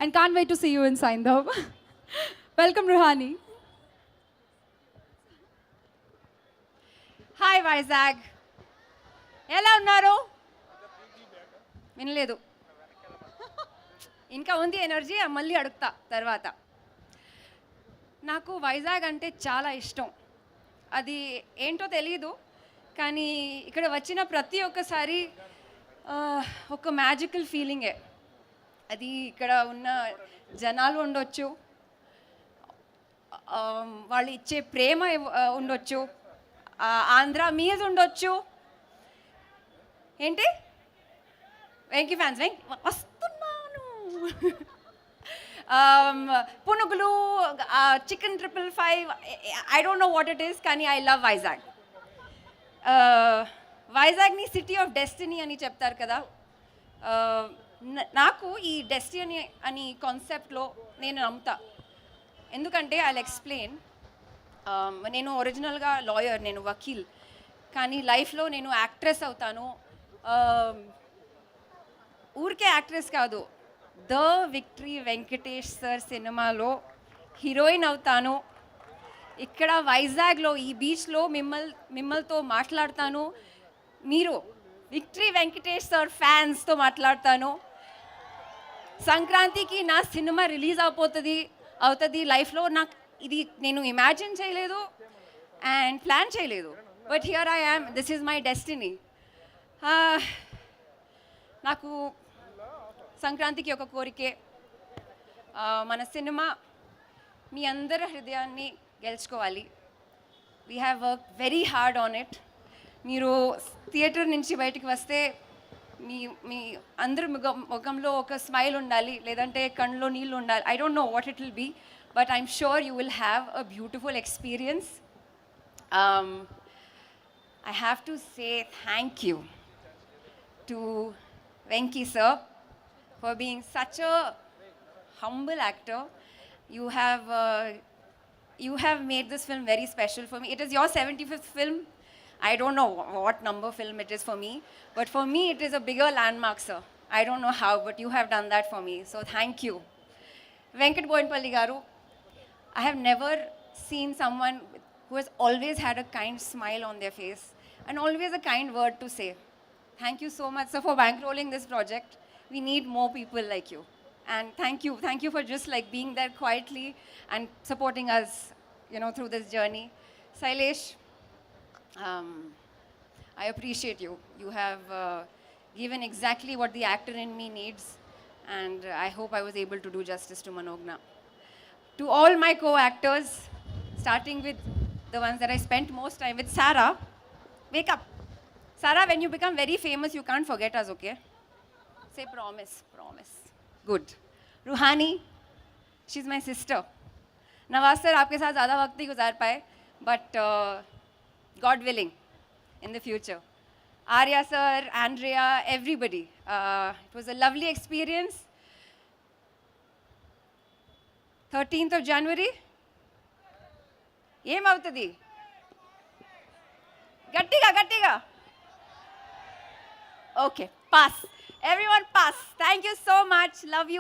and can't wait to see you in Saindhav. Welcome, Ruhani. Hi Vizag, ఎలా ఉన్నారు? వినలేదు, ఇంకా ఉంది ఎనర్జీ, మళ్ళీ అడుగుతా తర్వాత. నాకు వైజాగ్ అంటే చాలా ఇష్టం. అది ఏంటో తెలీదు, కానీ ఇక్కడ వచ్చిన ప్రతి ఒక్కసారి ఒక మ్యాజికల్ ఫీలింగే. అది ఇక్కడ ఉన్న జనాలు ఉండొచ్చు, వాళ్ళు ఇచ్చే ప్రేమ ఉండొచ్చు, ఆంధ్ర మీద ఉండొచ్చు. ఏంటి వెంకీ ఫ్యాన్స్ వస్తున్నాను. పునుగులు, chicken 555, I don't know what it is, కానీ ఐ లవ్ వైజాగ్. వైజాగ్ని సిటీ ఆఫ్ డెస్టినీ అని చెప్తారు కదా. నాకు ఈ డెస్టినీ అని కాన్సెప్ట్లో నేను నమ్ముతా. ఎందుకంటే ఐ ఎక్స్ప్లెయిన్. నేను ఒరిజినల్గా లాయర్, నేను వకీల్, కానీ లైఫ్లో నేను యాక్ట్రెస్ అవుతాను. ఊరికే యాక్ట్రెస్ కాదు, ద విక్టరీ వెంకటేష్ సార్ సినిమాలో హీరోయిన్ అవుతాను. ఇక్కడ వైజాగ్లో ఈ బీచ్లో మిమ్మల్తో మాట్లాడతాను. మీరు విక్టరీ వెంకటేష్ సార్ ఫ్యాన్స్తో మాట్లాడతాను. సంక్రాంతికి నా సినిమా రిలీజ్ అవుతుంది లైఫ్లో. నాకు ఇది నేను ఇమాజిన్ చేయలేదు అండ్ ప్లాన్ చేయలేదు, but here I am, this is my destiny. నాకు సంక్రాంతికి ఒక కోరికే, మన సినిమా మీ అందరి హృదయాన్ని గెలుచుకోవాలి. We have work very hard on it. మీరు థియేటర్ నుంచి బయటికి వస్తే మీ అందరి ముఖంలో ఒక స్మైల్ ఉండాలి, లేదంటే కళ్ళలో నీళ్ళు ఉండాలి. I don't know what it will be, but I'm sure you will have a beautiful experience. I have to say thank you to Venki sir for being such a humble actor. You have made this film very special for me. It is your 75th film. I don't know what number film it is for me, but for me it is a bigger landmark, sir. I don't know how, but you have done that for me, so thank you. Venkat Boinpalli garu, I have never seen someone who has always had a kind smile on their face and always a kind word to say. Thank you so much, sir, for bankrolling this project. We need more people like you. And thank you for just like being there quietly and supporting us, through this journey. Sailesh, I appreciate you. You have given exactly what the actor in me needs, and I hope I was able to do justice to Manogna. To all my co-actors, starting with the ones that I spent most time with, Sarah, wake up. Sarah, when you become very famous, you can't forget us, okay? Say promise. Good. Ruhani, she's my sister. Nawaz sir, आपके साथ ज़्यादा वक्त नहीं गुजार पाए, but God willing, in the future. Arya sir, Andrea, everybody. It was a lovely experience. 13th of January, ఏమవుతుంది? గట్టిగా okay, pass. Everyone pass. Thank you so much. Love you.